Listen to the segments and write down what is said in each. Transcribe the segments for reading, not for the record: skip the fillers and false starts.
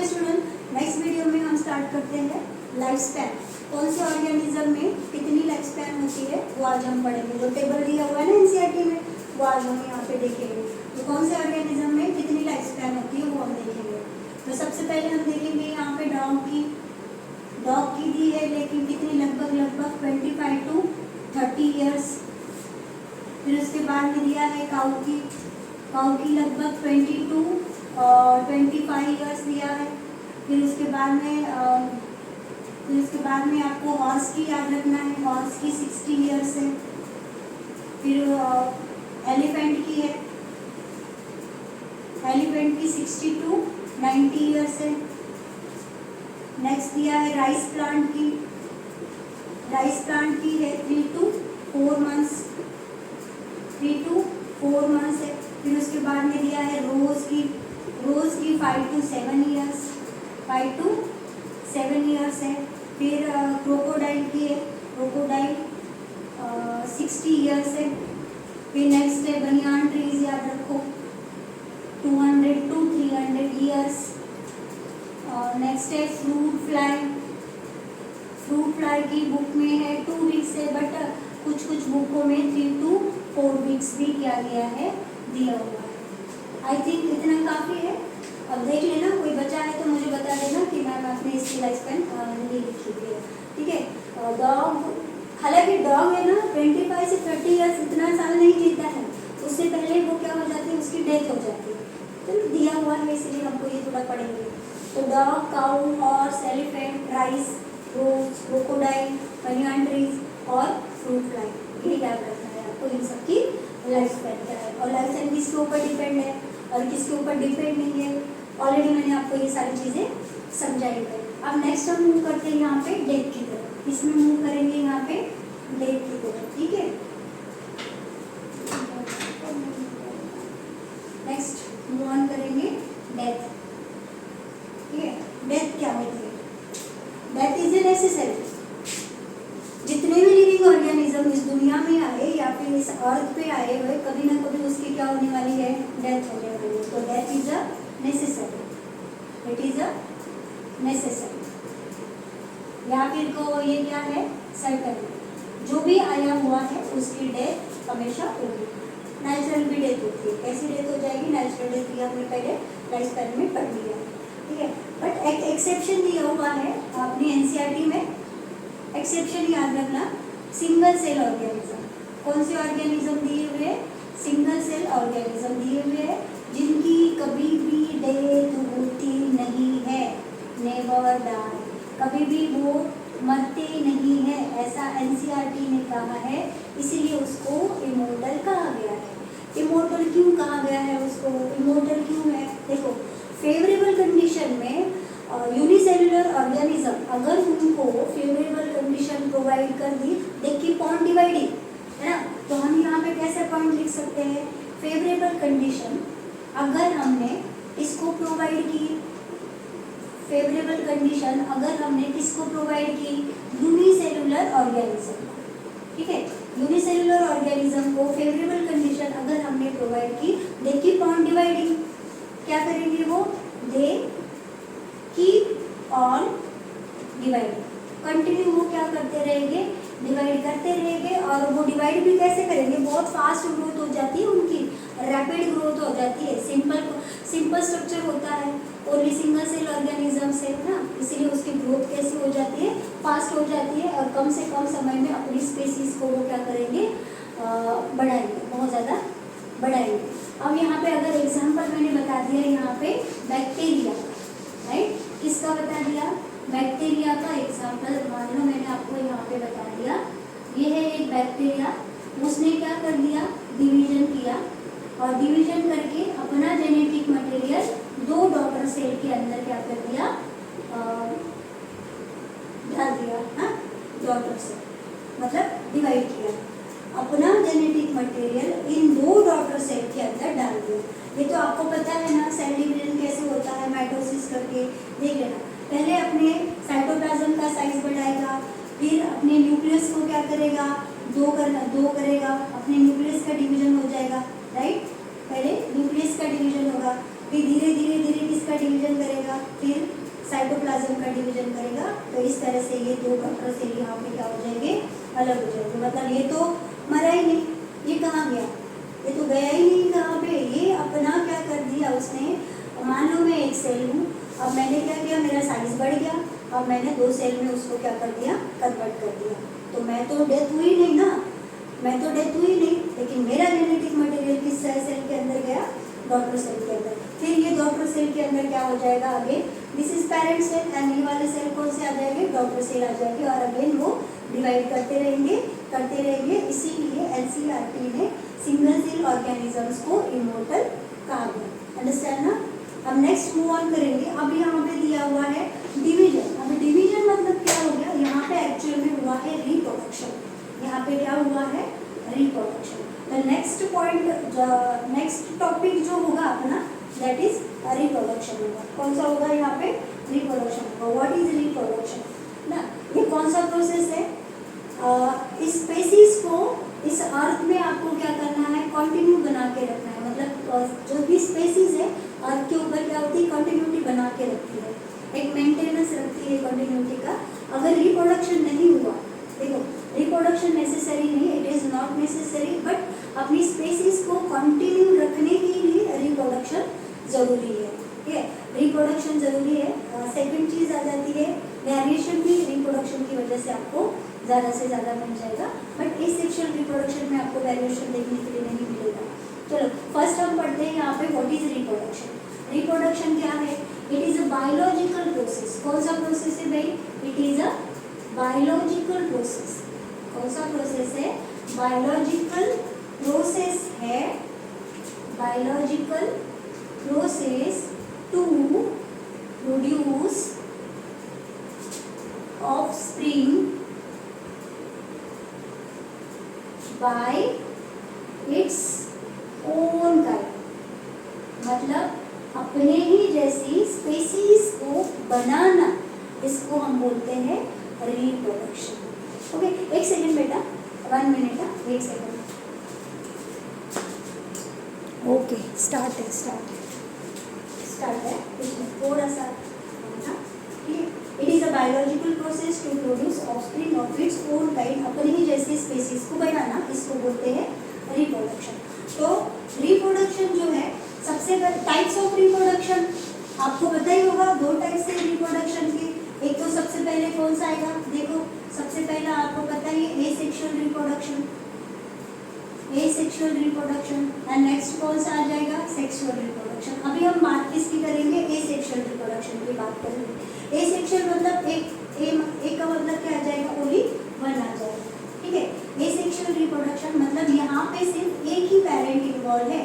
Okay student, next video में हम start करते हैं लाइफ स्पैन। कौन से ऑर्गेनिज्म में कितनी लाइफ स्पैन होती है वो आज हम पढ़ेंगे। जो टेबल दिया हुआ है ना एनसीईआरटी में, वो आज हम यहाँ पे देखेंगे। तो कौन से ऑर्गेनिज्म में कितनी लाइफ स्पैन होती है वो हम देखेंगे। तो सबसे पहले हम देखेंगे यहाँ पे डॉग की दी है, लेकिन कितनी लगभग 25 to 30 ईयर्स। फिर उसके बाद में दिया है काऊ की लगभग 20 to 25 ईयर्स दिया है। फिर उसके बाद में आपको हॉर्स की याद रखना है, हॉर्स की 60 ईयर्स है। फिर एलिफेंट की है, एलिफेंट की 60 to 90 ईयर्स है। नेक्स्ट दिया है राइस प्लांट की है 3 to 4 मंथ्स है। फिर उसके बाद में दिया है रोज की 5 to 7 ईयर्स है। फिर क्रोकोडाइल की है, क्रोकोडाइल 60 ईयर्स है। फिर नेक्स्ट है बनियान ट्रीज, याद रखो 200 to 300 ईयर्स। नेक्स्ट है फ्रूट फ्लाई की बुक में है 2 वीक्स है, बट कुछ बुकों में 3 to 4 वीक्स भी क्या गया है, दिया हुआ है। आई थिंक इतना काफ़ी है। अब देख लेना, कोई बचा है तो मुझे बता देना कि मैम आपने इसकी लाइफ स्पैन नहीं लिखी हुई है, ठीक है। डॉग, हालांकि डॉग है ना 25 से 30 ईयर्स इतना साल नहीं जीता है, उससे पहले वो क्या हो जाती है, उसकी डेथ हो जाती है। तो दिया हुआ है इसलिए हमको ये थोड़ा पढ़ेंगे। तो डॉग, काऊ, हॉर्स, एलिफेंट, राइस, रोज, क्रोकोडाइल, बनियान ट्रीज और फ्रूट फ्लाई, ये याद रखना है आपको। इन सबकी लाइफ स्पैन क्या है, और लाइफ स्पैन किसके ऊपर डिपेंड है और किसके ऊपर डिपेंड नहीं है, ऑलरेडी मैंने आपको ये सारी चीज़ें समझाई है। अब नेक्स्ट हम मूव करते हैं यहाँ पे डेथ की तरफ। इसमें मूव करेंगे यहाँ पे डेथ की तरफ, ठीक है। नेक्स्ट मूव ऑन करेंगे डेथ, ठीक है। डेथ क्या होती है? Death is a necessary. जितने भी लिविंग ऑर्गेनिज्म इस दुनिया में आए या फिर इस अर्थ पे आए हुए, कभी ना कभी उसकी क्या होने वाली है, डेथ होने वाली है। तो death is a necessary, it is a necessary. या फिर को ये क्या है, सर्टन। जो भी आया हुआ है उसकी डेथ हमेशा होगी। नेचुरल भी डेथ होती है। कैसी डेथ हो जाएगी? नेचुरल डेथ, ये हमने पहले लाइफ स्पैन में पढ़ लिया, ठीक है। बट एक एक्सेप्शन दिया हुआ है अपनी एनसीईआरटी में, एक्सेप्शन याद रखना, सिंगल सेल ऑर्गेनिज्म। कौन से ऑर्गेनिज्म दिए हुए? सिंगल सेल ऑर्गेनिज्म दिए हुए हैं, जिनकी कभी भी डेथ होती नहीं है, नेवर डाई, कभी भी वो मरते नहीं है, ऐसा एनसीईआरटी ने कहा है। इसीलिए उसको इमोर्टल कहा गया है। इमोर्टल क्यों कहा गया है उसको? इमोर्टल क्यों है? देखो, फेवरेबल कंडीशन में यूनिसेलुलर ऑर्गेनिज्म अगर उनको फेवरेबल कंडीशन प्रोवाइड कर दी, दे कीप ऑन डिवाइडिंग, है ना। तो हम यहाँ पे कैसे पॉइंट लिख सकते हैं? फेवरेबल कंडीशन अगर हमने इसको प्रोवाइड की, फेवरेबल कंडीशन अगर हमने किसको प्रोवाइड की? यूनिसेलुलर ऑर्गेनिज्म, ठीक है। यूनिसेलुलर ऑर्गेनिज्म को फेवरेबल कंडीशन अगर हमने प्रोवाइड की, दे कीप ऑन डिवाइडिंग। क्या करेंगे वो? They keep on dividing, continue वो क्या करते रहेंगे? डिवाइड करते रहेंगे। और वो डिवाइड भी कैसे करेंगे? बहुत फास्ट ग्रोथ हो जाती है उनकी, रैपिड ग्रोथ हो जाती है। सिंपल स्ट्रक्चर होता है ओनली सिंगल सेल ऑर्गेनिज्म से, ना, इसीलिए उसकी ग्रोथ कैसी हो जाती है? फास्ट हो जाती है। और कम से कम समय में अपनी स्पीसीज को वो क्या करेंगे? बढ़ाएंगे, बहुत ज़्यादा बढ़ाएंगे। अब यहाँ पे अगर एग्जाम्पल मैंने बता दिया यहाँ पे बैक्टीरिया, राइट, किसका बता दिया? बैक्टीरिया का एग्जाम्पल मान लो मैंने आपको यहाँ पे बता दिया, ये है एक बैक्टीरिया। उसने क्या कर दिया? डिवीजन किया, और डिवीजन करके अपना जेनेटिक मटेरियल 2 डॉटर सेल के अंदर क्या कर दिया? डाल दिया, हाँ, डॉटर सेल मतलब डिवाइड किया, अपना genetic material in 2 daughter cell के अंदर डाल दिया। ये तो आपको पता है ना, सेल डिवीजन कैसे होता है, माइटोसिस करके। देख लेना, पहले अपने साइटोप्लाज्म का साइज बढ़ाएगा, फिर अपने न्यूक्लियस को क्या करेगा? दो करेगा, अपने न्यूक्लियस का डिवीजन हो जाएगा, राइट। पहले न्यूक्लियस का डिवीजन होगा, फिर धीरे धीरे धीरे किसका डिवीजन करेगा, फिर साइटोप्लाज्म का डिवीजन करेगा। तो इस तरह से ये दो डॉटर सेल यहाँ पे क्या हो जाएंगे, अलग हो जाएंगे। मतलब ये तो मरा ही नहीं, ये कहाँ गया, ये तो गया ही नहीं कहाँ पे, ये अपना क्या कर दिया उसने। मान लो मैं एक सेल हूँ, अब मैंने क्या किया, मेरा साइज बढ़ गया, अब मैंने 2 सेल में उसको क्या कर दिया, कन्वर्ट कर दिया। तो मैं तो डेथ हुई नहीं ना, मैं तो डेथ हुई नहीं, लेकिन मेरा जेनेटिक मटेरियल किस सेल के अंदर गया, डॉटर सेल के अंदर। फिर ये डॉटर सेल के अंदर क्या हो जाएगा, आगे this is parent cell and ये वाले सेल कौन से आ जाएंगे, डॉटर सेल आ जाएंगे। और अगेन वो डिवाइड करते रहेंगे। इसीलिए एनसीईआरटी ने सिंगल सेल ऑर्गेनिजम्स को इमोर्टल कहा गया। अंडरस्टैंड ना। अब नेक्स्ट मूव ऑन करेंगे। अब यहाँ पे दिया हुआ है डिवीजन। अब डिवीजन मतलब क्या हो गया, यहाँ पे एक्चुअल में हुआ है रिप्रोडक्शन। यहाँ पे क्या हुआ है, reproduction. The next point, next topic जो होगा अपना, दैट इज रिप्रोडक्शन होगा। कौन सा होगा यहाँ पे, रिप्रोडक्शन होगा। व्हाट इज रिप्रोडक्शन ना, ये कौन सा प्रोसेस है, इस स्पेसीज को इस अर्थ में आपको क्या करना है, कंटिन्यू बना के रखना है। मतलब जो भी स्पेसीज है अर्थ के ऊपर क्या होती है, कंटिन्यूटी बना के रखती है, एक मेंटेनेंस रखती है कंटिन्यूटी का। अगर रिप्रोडक्शन नहीं हुआ, देखो रिप्रोडक्शन नेसेसरी नहीं, it is not necessary, but अपनी स्पेसीज को कंटिन्यू रखने के लिए रिप्रोडक्शन जरूरी है। ठीक है, रिप्रोडक्शन जरूरी है। सेकंड चीज आ जाती है वेरिएशन भी रिप्रोडक्शन की वजह से आपको ज़्यादा से ज़्यादा मिल जाएगा, बट एसेक्सुअल रिप्रोडक्शन में आपको वेरिएशन देखने के लिए नहीं मिलेगा। चलो फर्स्ट हम पढ़ते हैं यहाँ पे व्हाट इज रिप्रोडक्शन। रिप्रोडक्शन क्या है, it is a biological process. कौन सा प्रोसेस है भाई, it is a biological process. कौन सा प्रोसेस है, बायोलॉजिकल प्रोसेस है, biological process to produce offspring by its own kind। मतलब अपने ही जैसी स्पेसीज को बनाना, इसको हम बोलते हैं रिप्रोडक्शन। ओके, एक सेकंड बेटा, 1 मिनट, 1 सेकंड। ओके, स्टार्ट है इसमें थोड़ा सा ठीक है। It is a biological process to produce offspring of its own kind. अपने ही जैसे स्पेसीज को बनाना, इसको बोलते हैं रिप्रोडक्शन। तो रिप्रोडक्शन जो है, सबसे टाइप्स ऑफ रिप्रोडक्शन आपको पता ही होगा, 2 टाइप्स है रिप्रोडक्शन के। एक तो सबसे पहले कौन सा आएगा, देखो सबसे पहला आपको पता ही asexual reproduction, asexual reproduction. And next कौन सा आ जाएगा, सेक्सुअल रिप्रोडक्शन। अभी हम बात किसकी करेंगे, एसेक्सुअल रिप्रोडक्शन की बात करेंगे। एसेक्सुअल मतलब एक का मतलब क्या आ जाएगा, ओनली 1 आ जाएगा। ठीक है, एसेक्सुअल रिप्रोडक्शन मतलब यहाँ पे सिर्फ एक ही पेरेंट इन्वॉल्व है,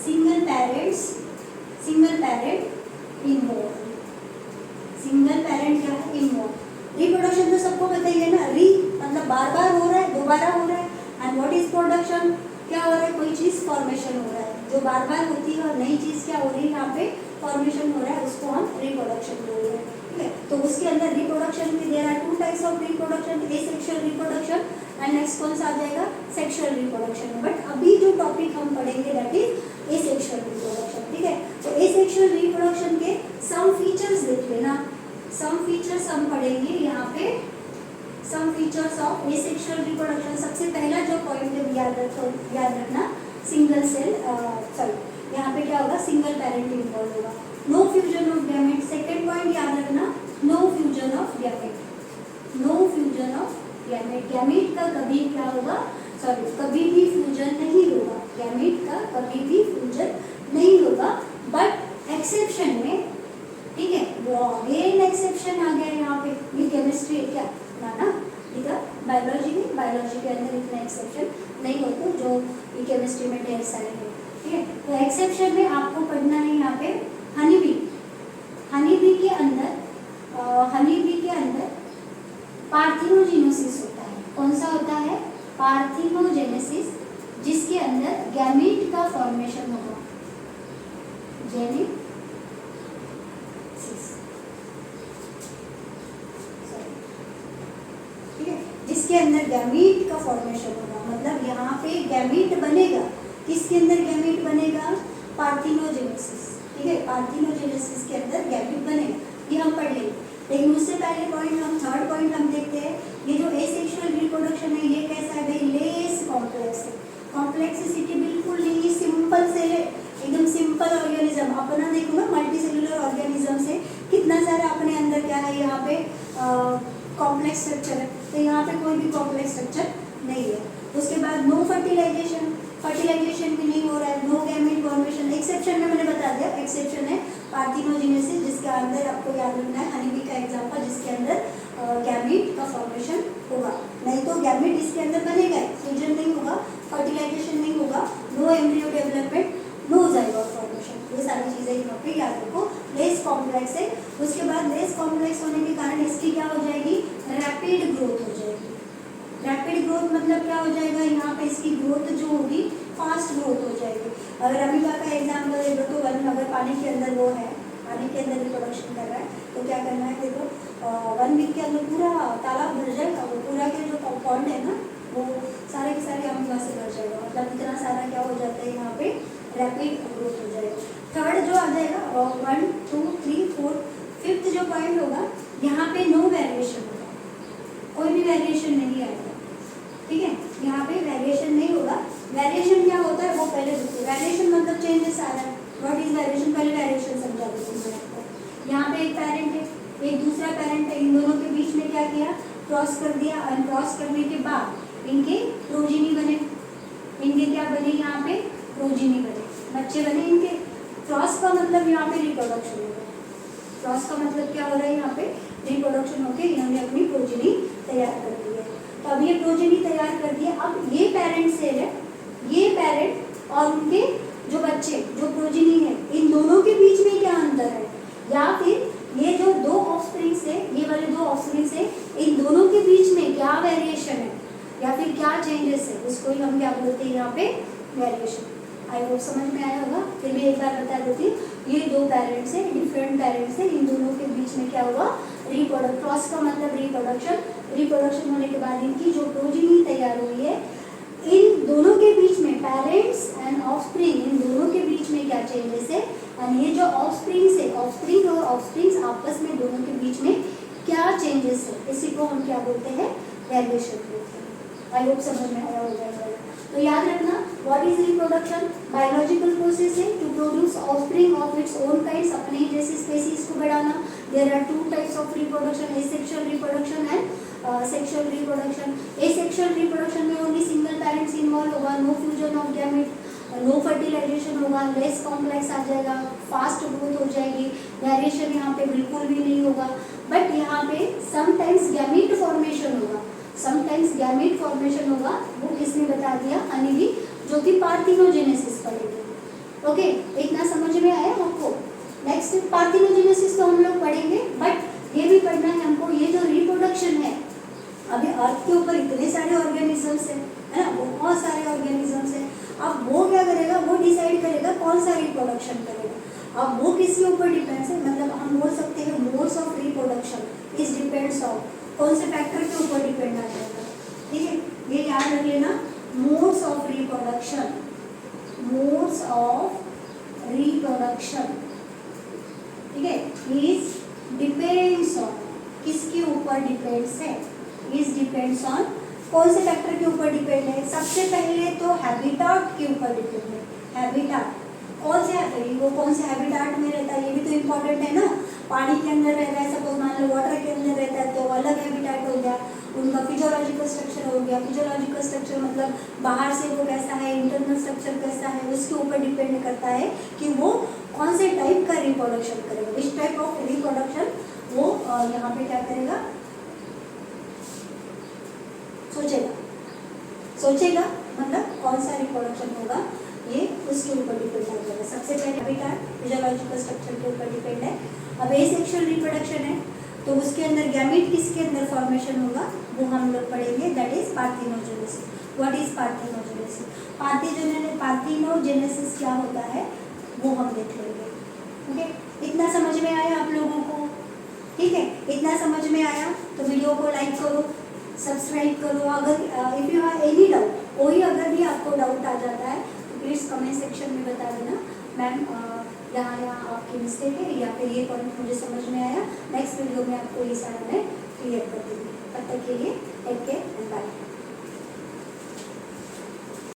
single parent involve, single parent क्या है, इन्वॉल्व। रिप्रोडक्शन तो सबको पता ही है ना, री मतलब बार बार हो रहा है, दोबारा हो रहा है। एंड व्हाट इज प्रोडक्शन, क्या हो रहा है, कोई चीज फॉर्मेशन हो रहा है, जो बार बार होती है और नई चीज क्या हो रही है, यहाँ पे फॉर्मेशन हो रहा है, उसको हम रिप्रोडक्शन बोल रहे हैं। ठीक है, तो उसके अंदर रिप्रोडक्शन में there are 2 types of reproduction, asexual reproduction and next कौन सा आ जाएगा, सेक्सुअल रिप्रोडक्शन। बट अभी जो टॉपिक हम पढ़ेंगे दैट इज एसेक्सुअल रिप्रोडक्शन। ठीक है, तो एसेक्सुअल रिप्रोडक्शन के सम फीचर्स देख लेना, सम फीचर्स हम पढ़ेंगे यहाँ पे, some features of asexual reproduction. सबसे पहला जो पॉइंट है याद रखना, सिंगल सेल सॉरी यहाँ पे क्या होगा, सिंगल पेरेंट इन्वॉल्व होगा, no fusion of gamete. Second point याद रखना, no fusion of gamete, no fusion of gamete. Gamete का कभी क्या होगा, सॉरी कभी भी फ्यूजन नहीं होगा, गैमेट का कभी भी फ्यूजन नहीं होगा, बट एक्सेप्शन में, ठीक है, वो अगेन एक्सेप्शन आ गया यहाँ पे, ये केमिस्ट्री है क्या ना, ठीक है, बायोलॉजी में, बायोलॉजी के अंदर इतना एक्सेप्शन नहीं होते जो ये केमिस्ट्री में ढेर सारे हैं। ठीक है, तो एक्सेप्शन में आपको पढ़ना है यहाँ पे हनी बी। हनी बी के अंदर पार्थिनोजेनेसिस होता है। कौन सा होता है, पार्थिनोजेनेसिस, जिसके अंदर गैमीट का फॉर्मेशन होगा, जेनेसिस, ठीक है, जिसके अंदर गैमीट का फॉर्मेशन होगा। मतलब यहाँ पे गैमीट बनेगा, किसके अंदर गैमीट बनेगा, पार्थिनोजेनेसिस ठीक है, पार्थिनोजेनेसिस के अंदर गैमेट बनेगा, ये हम पढ़ लेंगे। लेकिन उससे पहले पॉइंट हम थर्ड पॉइंट हम देखते हैं, ये जो एसेक्सुअल रिप्रोडक्शन है ये कैसा है भाई, लेस कॉम्प्लेक्स है। कॉम्प्लेक्सिटी बिल्कुल नहीं, सिंपल से है, एकदम सिंपल ऑर्गेनिज्म। अपना देखो ना मल्टी सेलुलर ऑर्गेनिज्म से कितना सारा अपने अंदर क्या है, यहाँ पे कॉम्प्लेक्स स्ट्रक्चर है, तो यहाँ पे कोई भी कॉम्प्लेक्स स्ट्रक्चर नहीं है। उसके बाद नो फर्टिलाइजेशन, फर्टिलाइजेशन भी नहीं हो रहा है, नो गैमेट फॉर्मेशन। एक्सेप्शन में मैंने बता दिया, एक्सेप्शन है पार्थिनोजेनेसिस, जिसके अंदर आपको याद रखना है हनी बी का एग्जांपल, जिसके अंदर गैमेट का फॉर्मेशन होगा। नहीं तो गैमेट इसके अंदर बनेगा, फ्यूजन नहीं होगा, फर्टिलाइजेशन नहीं होगा, no embryo development, no zygote formation. ये सारी चीज़ें यहाँ पे याद रखो। लेस कॉम्प्लेक्स है, उसके बाद लेस कॉम्प्लेक्स होने के कारण इसकी क्या हो जाएगी, रैपिड ग्रोथ हो जाएगी। रैपिड ग्रोथ मतलब क्या हो जाएगा, यहाँ पे इसकी ग्रोथ जो होगी फास्ट ग्रोथ हो जाएगी। अगर अमीबा का एग्जाम्पल ले लो तो वन अगर पानी के अंदर वो है, पानी के अंदर रिप्रोडक्शन कर रहा है, तो क्या करना है, देखो 1 वीक के अंदर पूरा तालाब भर जाएगा, वो पूरा के जो पॉन्ड है ना वो सारे के सारे अमीबा से भर जाएगा। मतलब इतना सारा क्या हो जाता है, यहाँ पे रैपिड ग्रोथ हो जाएगा। थर्ड जो आ जाएगा 1 2 3 4, फिफ्थ जो पॉइंट होगा, यहाँ पे नो वेरिएशन होगा, कोई भी वेरिएशन नहीं आएगा। ठीक है, यहाँ पे वेरिएशन नहीं होगा। वेरिएशन क्या होता है वो पहले देखिए, वेरिएशन मतलब चेंजेस आ रहा है। व्हाट इज वेरिएशन, पहले वेरिएशन समझा देती हूँ मैं आपको। यहाँ पे एक पेरेंट है, एक दूसरा पेरेंट है, इन दोनों के बीच में क्या किया, क्रॉस कर दिया, और क्रॉस करने के बाद इनके प्रोजिनी बने, इनके क्या बने, यहाँ पे प्रोजिनी बने, बच्चे बने इनके। क्रॉस का मतलब यहाँ पे रिप्रोडक्शन हो रहा है, क्रॉस का मतलब क्या हो रहा है, यहाँ पे रिप्रोडक्शन होकर इन्होंने अपनी प्रोजिनी तैयार कर दी है। तो अब ये प्रोजिनी तैयार कर दिया, अब ये पेरेंट सेल है, ये पेरेंट और उनके जो बच्चे जो प्रोजिनी है, इन दोनों के बीच में क्या अंतर है, या फिर ये जो दो ऑफस्प्रिंग से, ये वाले दो ऑफस्प्रिंग से, इन दोनों के बीच में क्या वेरिएशन है या फिर क्या चेंजेस है, उसको ही हम क्या बोलते हैं, यहाँ पे वेरिएशन। आई होप समझ में आया होगा। फिर भी एक बार बता देती हूँ, ये दो पेरेंट्स है, डिफरेंट पेरेंट्स है, इन दोनों के बीच में क्या हुआ, रिप्रोडक्ट, क्रॉस का मतलब रिप्रोडक्शन। रिप्रोडक्शन होने के बाद इनकी जो प्रोजिनी तैयार हुई है, इन दोनों के बीच में पेरेंट्स एंड ऑफस्प्रिंग, इन दोनों के बीच में क्या चेंजेस है, और ये जो ऑफस्प्रिंग्स है, ऑफस्प्रिंग और ऑफस्प्रिंग्स आपस में दोनों के बीच में क्या चेंजेस है, इसी को हम क्या बोलते हैं, वेरिएशन बोलते हैं। आई होप समझ में आया होगा। तो याद रखना, what is reproduction, biological process है to produce offspring of its own kinds, अपने ही जैसी स्पेसीज को बढ़ाना। There are 2 types of reproduction, asexual reproduction and sexual reproduction. Asexual reproduction में ओनली सिंगल पेरेंट्स इन्वॉल्व होगा, no fusion of gamete, no fertilisation होगा, less complex आ जाएगा, फास्ट ग्रोथ हो जाएगी, वेरिएशन यहाँ पे बिल्कुल भी नहीं होगा। बट यहाँ पे समटाइम्स गैमेट फॉर्मेशन होगा, समटाइम्स गैमेट फॉर्मेशन होगा, वो किसने बता दिया, हनीबी, जो कि पार्थिनोजेनेसिस पढ़ेगी। ओके, इतना समझ में आया आपको। नेक्स्ट पार्थिनोजेनेसिस तो हम लोग पढ़ेंगे, बट ये भी पढ़ना है हमको, ये जो रिप्रोडक्शन है, अभी अर्थ के ऊपर इतने सारे ऑर्गेनिजम्स है ना, बहुत सारे ऑर्गेनिजम्स है। अब वो क्या करेगा, वो डिसाइड करेगा कौन सा रिप्रोडक्शन करेगा। अब वो किसके ऊपर डिपेंड्स है, मतलब हम बोल सकते हैं modes of reproduction is depends on, कौन से फैक्टर के ऊपर डिपेंड आ जाएगा। ठीक है, ये याद रख लेना, modes of reproduction, modes of reproduction, ठीक है, इज डिपेंड्स ऑन, किसके ऊपर डिपेंड्स है, इज डिपेंड्स ऑन, कौन से फैक्टर के ऊपर डिपेंड है। सबसे पहले तो हैबिटाट के ऊपर डिपेंड है। हैबिटाट कौन से, वो कौन से हैबिटाट में रहता है, ये भी तो इम्पोर्टेंट है ना। पानी के अंदर रहता है, सपोज मान लो वाटर के अंदर रहता है, तो अलग हैबिटाट हो गया, उनका फिजियोलॉजिकल स्ट्रक्चर हो गया। फिजियोलॉजिकल स्ट्रक्चर मतलब बाहर से वो कैसा है, इंटरनल स्ट्रक्चर कैसा है, उसके ऊपर डिपेंड करता है कि वो कौन से टाइप का रिप्रोडक्शन करेगा, विच टाइप ऑफ रिप्रोडक्शन वो यहाँ पे क्या करेगा, सोचेगा, मतलब कौन सा रिप्रोडक्शन होगा, ये उसके ऊपर डिपेंड आ जाएगा। सबसे पहले हैबिटाट, फिजियोलॉजिकल स्ट्रक्चर के ऊपर डिपेंड है। अब एसेक्सुअल रिप्रोडक्शन है, तो उसके अंदर गैमेट किसके अंदर फॉर्मेशन होगा, वो हम लोग पढ़ेंगे, that is parthenogenesis. What is parthenogenesis, parthenogenesis क्या होता है वो हम देख लेंगे। ओके, इतना समझ में आया आप लोगों को, ठीक है, इतना समझ में आया तो वीडियो को लाइक करो, सब्सक्राइब करो। अगर if you have any doubt, कोई अगर भी आपको डाउट आ जाता है तो प्लीज़ कमेंट सेक्शन में बता देना, मैम यहाँ आपकी मिस्टेक है या फिर ये पॉइंट मुझे समझ में आया। नेक्स्ट वीडियो में आपको ये सारा मैं क्लियर कर दूँगी। तब तक के लिए टेक केयर एंड बाय।